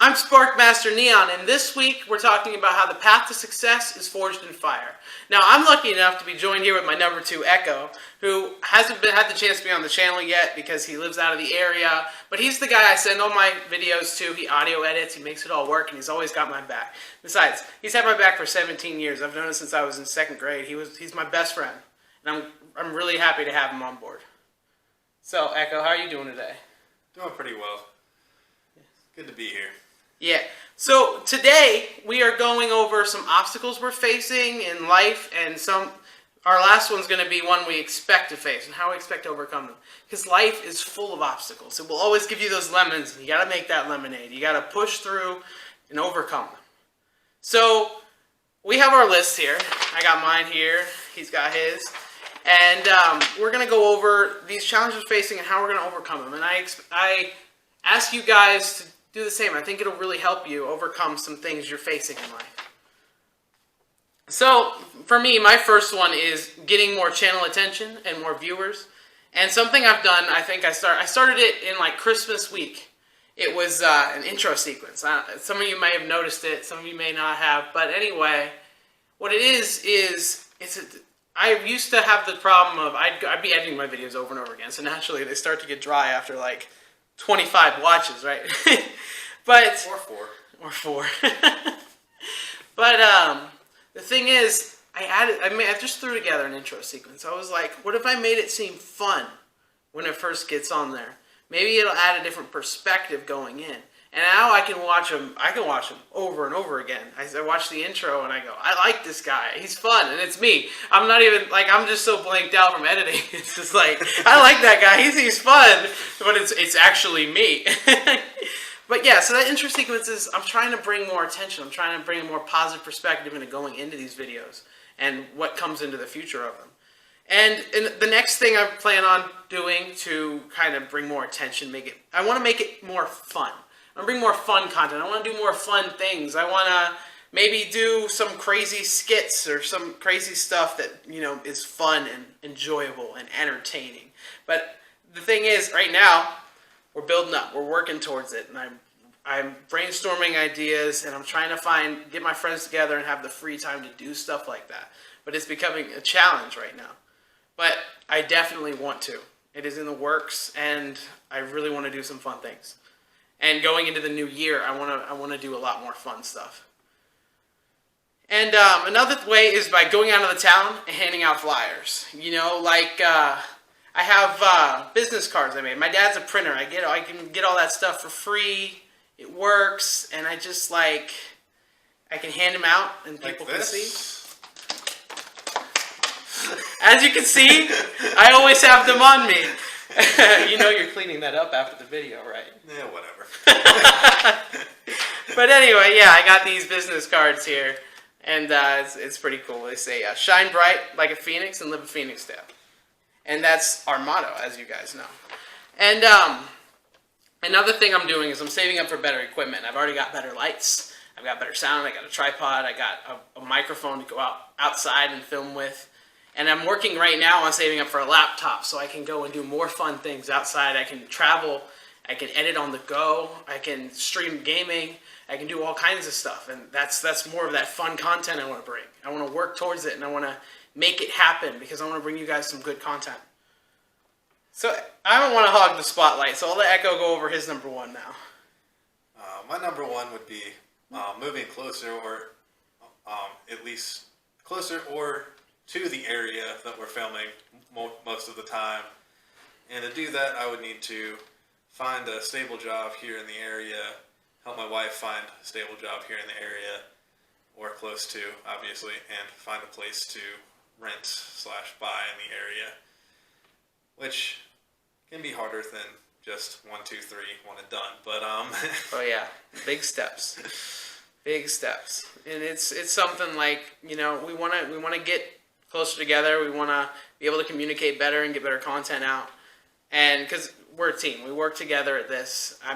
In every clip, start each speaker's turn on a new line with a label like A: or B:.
A: I'm Sparkmaster Neon, and this week we're talking about how the path to success is forged in fire. Now, I'm lucky enough to be joined here with my number 2, Echo, who hasn't had the chance to be on the channel yet because he lives out of the area, but he's the guy I send all my videos to. He audio edits, he makes it all work, and he's always got my back. Besides, he's had my back for 17 years. I've known him since I was in 2nd grade. He's my best friend, and I'm really happy to have him on board. So, Echo, how are you doing today?
B: Doing pretty well. Good to be here.
A: Yeah. So today we are going over some obstacles we're facing in life, and our last one's going to be one we expect to face and how we expect to overcome them. Because life is full of obstacles. It will always give you those lemons, and you got to make that lemonade. You got to push through and overcome them. So we have our list here. I got mine here. He's got his. And we're going to go over these challenges we're facing and how we're going to overcome them. And I ask you guys to do the same. I think it'll really help you overcome some things you're facing in life. So, for me, my first one is getting more channel attention and more viewers. And something I've done, I started it in like Christmas week. It was an intro sequence. Some of you may have noticed it, some of you may not have. But anyway, what it is I used to have the problem of I'd be editing my videos over and over again. So naturally, they start to get dry after like 25 watches, right? But or four. But the thing is, I just threw together an intro sequence. I was like, what if I made it seem fun when it first gets on there? Maybe it'll add a different perspective going in. And now I can watch them over and over again. I watch the intro and I go, I like this guy. He's fun, and it's me. I'm not even, I'm just so blanked out from editing. It's just like, I like that guy. He's fun, but it's actually me. But yeah, so that intro sequence is, I'm trying to bring more attention. I'm trying to bring a more positive perspective into going into these videos and what comes into the future of them. And the next thing I plan on doing to kind of bring more attention, I want to make it more fun. I want to bring more fun content. I want to do more fun things. I want to maybe do some crazy skits or some crazy stuff that, is fun and enjoyable and entertaining. But the thing is, right now, we're building up. We're working towards it. And I'm brainstorming ideas, and I'm trying to get my friends together and have the free time to do stuff like that. But it's becoming a challenge right now. But I definitely want to. It is in the works, and I really want to do some fun things. And going into the new year, I want to do a lot more fun stuff. And another way is by going out of the town and handing out flyers. I have business cards I made. My dad's a printer. I can get all that stuff for free. It works, and I can hand them out, and people can see. As you can see, I always have them on me. You're cleaning that up after the video, right?
B: Yeah, whatever.
A: But anyway, yeah, I got these business cards here, and it's pretty cool. They say, shine bright like a phoenix and live a phoenix tale. And that's our motto, as you guys know. And another thing I'm doing is I'm saving up for better equipment. I've already got better lights. I've got better sound. I got a tripod. I got a microphone to go outside and film with. And I'm working right now on saving up for a laptop so I can go and do more fun things outside. I can travel. I can edit on the go. I can stream gaming. I can do all kinds of stuff. And that's more of that fun content I want to bring. I want to work towards it, and I want to make it happen because I want to bring you guys some good content. So I don't want to hog the spotlight, so I'll let Echo go over his number 1 now.
B: My number 1 would be moving closer, or at least closer or to the area that we're filming most of the time. And to do that, I would need to find a stable job here in the area, help my wife find a stable job here in the area, or close to, obviously, and find a place to rent/buy in the area, which can be harder than just 1, 2, 3, one and done. But
A: oh yeah, big steps, big steps, and it's something like we want to get closer together. We want to be able to communicate better and get better content out, and because we're a team, we work together at this. I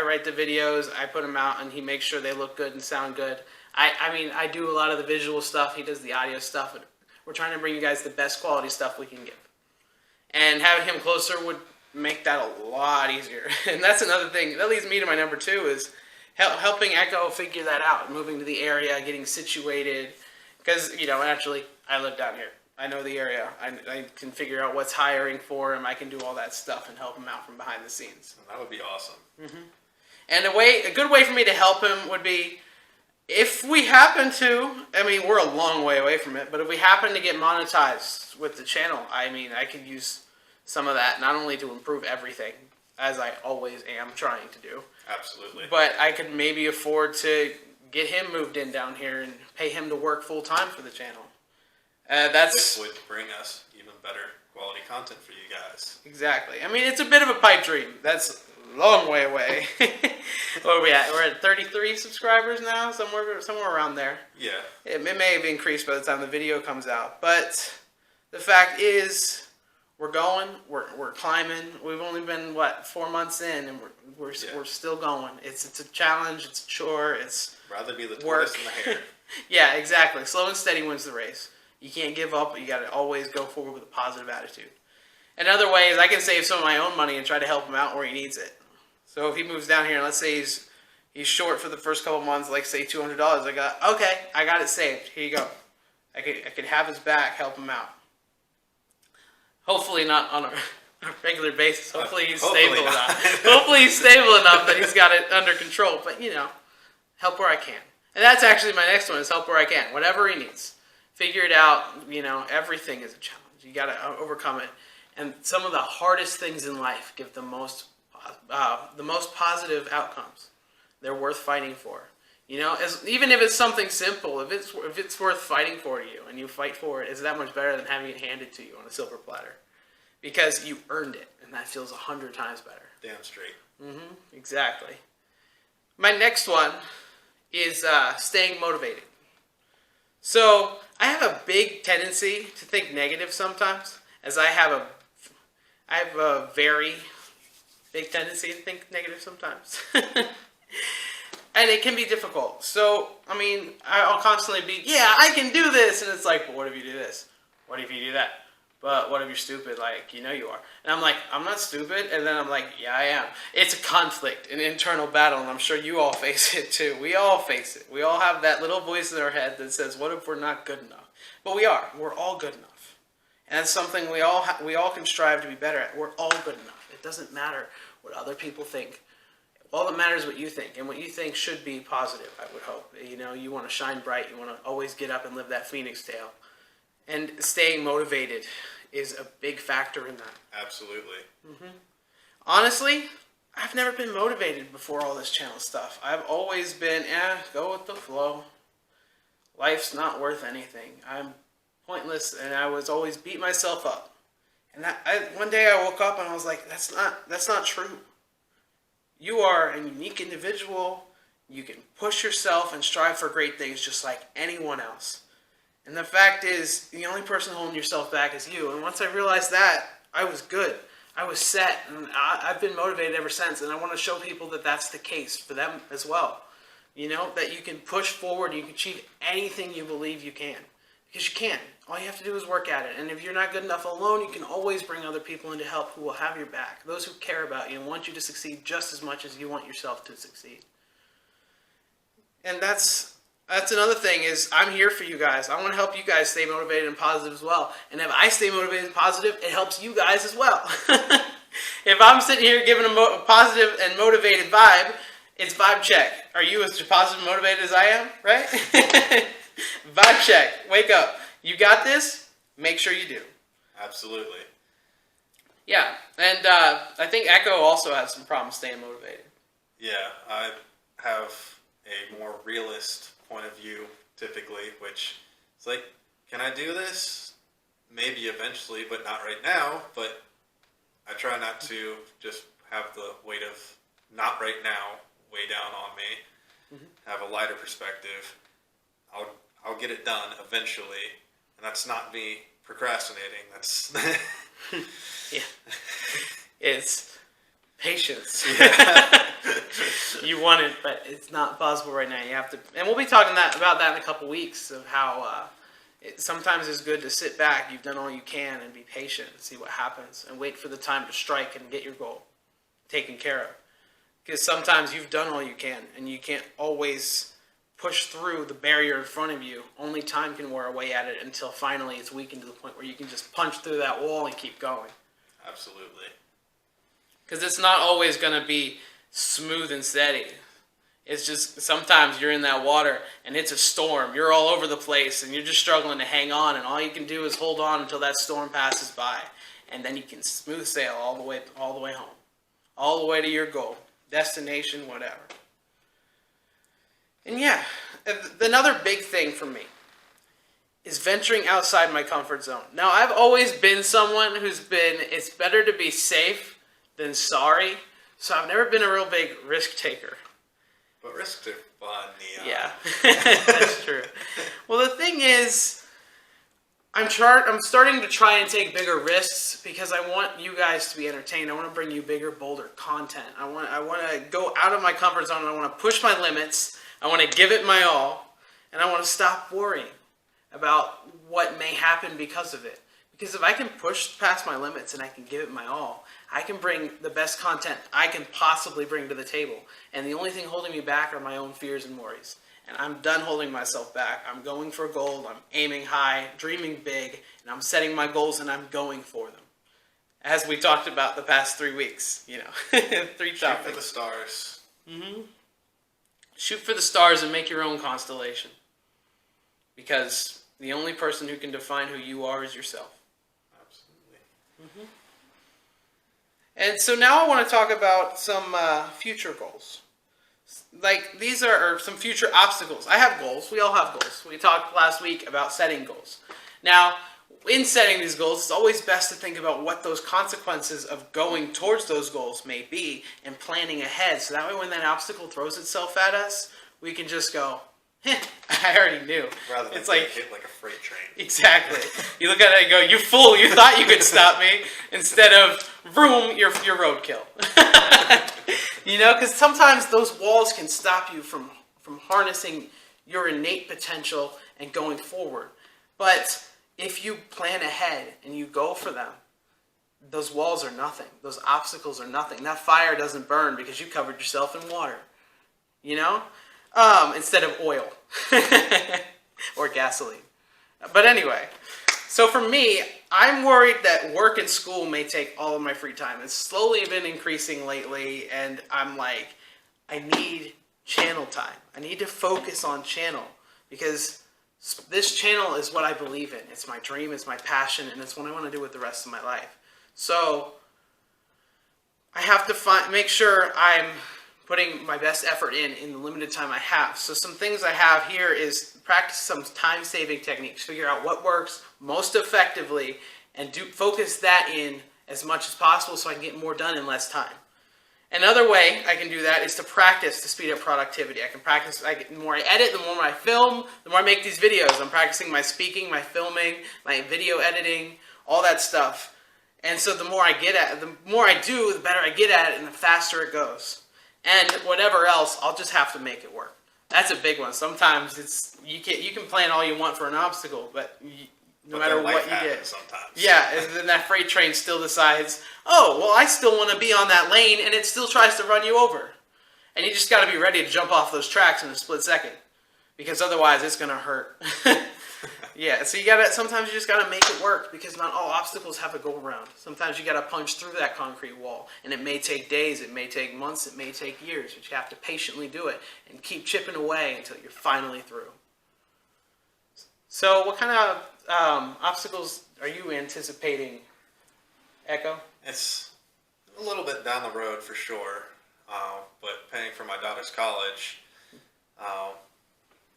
A: write the videos, I put them out, and he makes sure they look good and sound good. I do a lot of the visual stuff. He does the audio stuff. We're trying to bring you guys the best quality stuff we can give. And having him closer would make that a lot easier. And that's another thing. That leads me to my number 2 is helping Echo figure that out, moving to the area, getting situated. Because, naturally, I live down here. I know the area. I can figure out what's hiring for him. I can do all that stuff and help him out from behind the scenes.
B: That would be awesome.
A: And a good way for me to help him would be, if we happen to, we're a long way away from it, but if we happen to get monetized with the channel, I could use some of that, not only to improve everything, as I always am trying to do.
B: Absolutely.
A: But I could maybe afford to get him moved in down here and pay him to work full time for the channel.
B: This would bring us even better quality content for you guys.
A: Exactly. It's a bit of a pipe dream. That's a long way away. Where are we at? We're at 33 subscribers now, somewhere around there.
B: Yeah.
A: It may have increased by the time the video comes out, but the fact is, we're going. We're climbing. We've only been 4 months in, and we're still going. It's a challenge. It's a chore. It's
B: rather be the
A: work.
B: tortoise and the hare.
A: Yeah, exactly. Slow and steady wins the race. You can't give up. You got to always go forward with a positive attitude. Another way is I can save some of my own money and try to help him out where he needs it. So if he moves down here, and let's say he's short for the first couple months, like say $200, I got it saved. Here you go. I could have his back, help him out. Hopefully not on a regular basis. Hopefully he's stable enough. Hopefully he's stable enough that he's got it under control. But help where I can. And that's actually my next one, is help where I can. Whatever he needs. Figure it out. Everything is a challenge. You got to overcome it. And some of the hardest things in life give the most positive outcomes. They're worth fighting for. Even if it's something simple, if it's worth fighting for you and you fight for it, it's that much better than having it handed to you on a silver platter, because you earned it, and that feels 100 times better.
B: Damn straight.
A: Exactly. My next one is staying motivated. So I have a big tendency to think negative sometimes, as I have a very big tendency to think negative sometimes. And it can be difficult. So, I'll constantly be, I can do this. And it's like, but what if you do this? What if you do that? But what if you're stupid? You are. And I'm like, I'm not stupid. And then I'm like, yeah, I am. It's a conflict, an internal battle. And I'm sure you all face it too. We all face it. We all have that little voice in our head that says, what if we're not good enough? But we are. We're all good enough. And that's something we all can strive to be better at. We're all good enough. It doesn't matter what other people think. All that matters is what you think, and what you think should be positive, I would hope. You want to shine bright. You want to always get up and live that phoenix tale. And staying motivated is a big factor in that.
B: Absolutely.
A: Honestly, I've never been motivated before all this channel stuff. I've always been, go with the flow. Life's not worth anything. I'm pointless, and I was always beat myself up. And one day I woke up and I was like, that's not true. You are a unique individual. You can push yourself and strive for great things just like anyone else. And the fact is, the only person holding yourself back is you. And once I realized that, I was good. I was set, and I've been motivated ever since. And I want to show people that that's the case for them as well. That you can push forward, you can achieve anything you believe you can. Because you can. All you have to do is work at it. And if you're not good enough alone, you can always bring other people in to help who will have your back. Those who care about you and want you to succeed just as much as you want yourself to succeed. And that's another thing, is I'm here for you guys. I want to help you guys stay motivated and positive as well. And if I stay motivated and positive, it helps you guys as well. If I'm sitting here giving a positive and motivated vibe, it's vibe check. Are you as positive and motivated as I am? Right? Vibe check. Wake up. You got this? Make sure you do.
B: Absolutely.
A: Yeah. And I think Echo also has some problems staying motivated.
B: Yeah, I have a more realist point of view, typically, which is like, can I do this? Maybe eventually, but not right now. But I try not to just have the weight of not right now weigh down on me. Have a lighter perspective. I'll get it done eventually, and that's not me procrastinating. That's
A: yeah, it's patience.
B: Yeah.
A: You want it, but it's not possible right now. You have to, and we'll be talking about that in a couple weeks, of how it sometimes is good to sit back. You've done all you can, and be patient and see what happens, and wait for the time to strike and get your goal taken care of. Because sometimes you've done all you can, and you can't always push through the barrier in front of you. Only time can wear away at it until finally it's weakened to the point where you can just punch through that wall and keep going.
B: Absolutely.
A: Because it's not always going to be smooth and steady. It's just sometimes you're in that water and it's a storm. You're all over the place and you're just struggling to hang on, and all you can do is hold on until that storm passes by, and then you can smooth sail all the way home, all the way to your goal, destination, whatever. And yeah, another big thing for me is venturing outside my comfort zone. Now, I've always been someone who's been, it's better to be safe than sorry, so I've never been a real big risk taker.
B: But risks are fun, Neon.
A: Yeah, that's true. Well, the thing is, I'm starting to try and take bigger risks because I want you guys to be entertained. I want to bring you bigger, bolder content. I want to go out of my comfort zone. I want to push my limits. I want to give it my all, and I want to stop worrying about what may happen because of it. Because if I can push past my limits and I can give it my all, I can bring the best content I can possibly bring to the table. And the only thing holding me back are my own fears and worries. And I'm done holding myself back. I'm going for gold. I'm aiming high, dreaming big, and I'm setting my goals and I'm going for them. As we talked about the past 3 weeks, 3 topics.
B: Shoot for the stars.
A: Mm-hmm. Shoot for the stars and make your own constellation. Because the only person who can define who you are is yourself.
B: Absolutely.
A: Mm-hmm. And so now I want to talk about some future goals. Like, these are some future obstacles. I have goals. We all have goals. We talked last week about setting goals. Now, in setting these goals, it's always best to think about what those consequences of going towards those goals may be and planning ahead. So that way when that obstacle throws itself at us, we can just go, I already knew.
B: Rather than
A: it's like
B: hit like a freight train.
A: Exactly. You look at it and go, you fool, you thought you could stop me, instead of, vroom, you're roadkill. Because sometimes those walls can stop you from harnessing your innate potential and going forward. But if you plan ahead and you go for them, those walls are nothing. Those obstacles are nothing. That fire doesn't burn because you covered yourself in water. Instead of oil or gasoline. But anyway, so for me, I'm worried that work and school may take all of my free time. It's slowly been increasing lately, and I'm like, I need channel time. I need to focus on channel because this channel is what I believe in. It's my dream, it's my passion, and it's what I want to do with the rest of my life. So I have to make sure I'm putting my best effort in the limited time I have. So some things I have here is practice some time-saving techniques. Figure out what works most effectively and focus that in as much as possible so I can get more done in less time. Another way I can do that is to practice to speed up productivity. I can practice, the more I edit, the more I film, the more I make these videos. I'm practicing my speaking, my filming, my video editing, all that stuff. And so the more I do, the better I get at it and the faster it goes. And whatever else, I'll just have to make it work. That's a big one. Sometimes you can plan all you want for an obstacle, but no matter what you get,
B: sometimes.
A: Yeah, and then that freight train still decides, oh, well, I still want to be on that lane, and it still tries to run you over. And you just got to be ready to jump off those tracks in a split second, because otherwise it's going to hurt. Yeah, so sometimes you just got to make it work, because not all obstacles have a go around. Sometimes you got to punch through that concrete wall, and it may take days, it may take months, it may take years, but you have to patiently do it and keep chipping away until you're finally through. So what kind of obstacles are you anticipating, Echo?
B: It's a little bit down the road for sure, but paying for my daughter's college,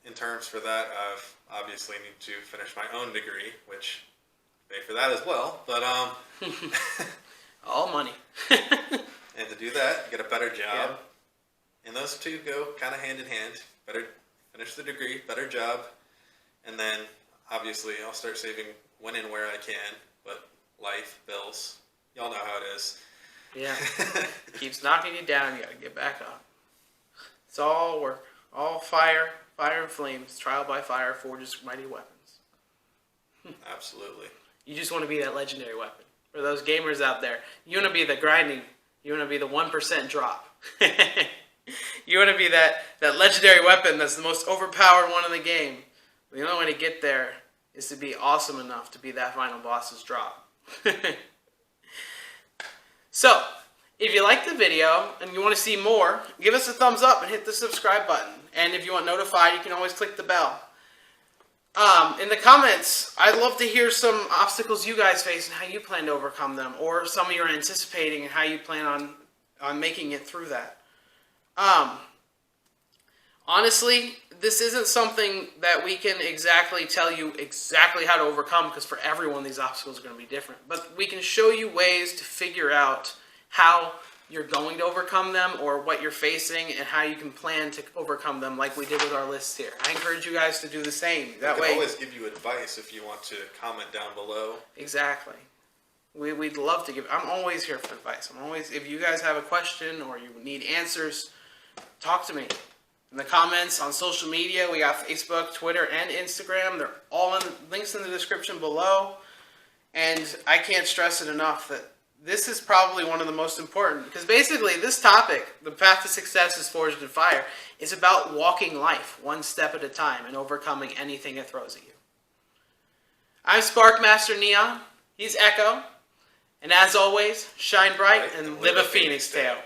B: in terms for that, I've obviously need to finish my own degree, which pay for that as well, but
A: all money.
B: and to do that, get a better job.
A: Yeah.
B: And those two go kind of hand in hand. Better finish the degree, better job, and then obviously I'll start saving when and where I can, but life, bills, y'all know how it is.
A: Yeah. It keeps knocking you down, you gotta get back up. It's all work, all fire and flames, trial by fire forges mighty weapons.
B: Absolutely.
A: You just want to be that legendary weapon. For those gamers out there, you want to be the grinding You want to be the 1% drop. You want to be that legendary weapon that's the most overpowered one in the game. The only way to get there is to be awesome enough to be that final boss's drop. So, if you liked the video and you want to see more, give us a thumbs up and hit the subscribe button. And if you want notified, you can always click the bell. In the comments, I'd love to hear some obstacles you guys face and how you plan to overcome them, or some you're anticipating and how you plan on making it through that. Honestly, this isn't something that we can exactly tell you exactly how to overcome, because for everyone these obstacles are going to be different. But we can show you ways to figure out how you're going to overcome them, or what you're facing, and how you can plan to overcome them, like we did with our list here. I encourage you guys to do the same. That way,
B: we can always give you advice if you want to comment down below.
A: Exactly. We'd love to give. I'm always here for advice. If you guys have a question or you need answers, talk to me. In the comments on social media, we got Facebook, Twitter, and Instagram. They're all in links in the description below. And I can't stress it enough that this is probably one of the most important, because basically this topic, the path to success is forged in fire, is about walking life one step at a time and overcoming anything it throws at you. I'm Sparkmaster Neon. He's Echo. And as always, shine bright and live a phoenix tale.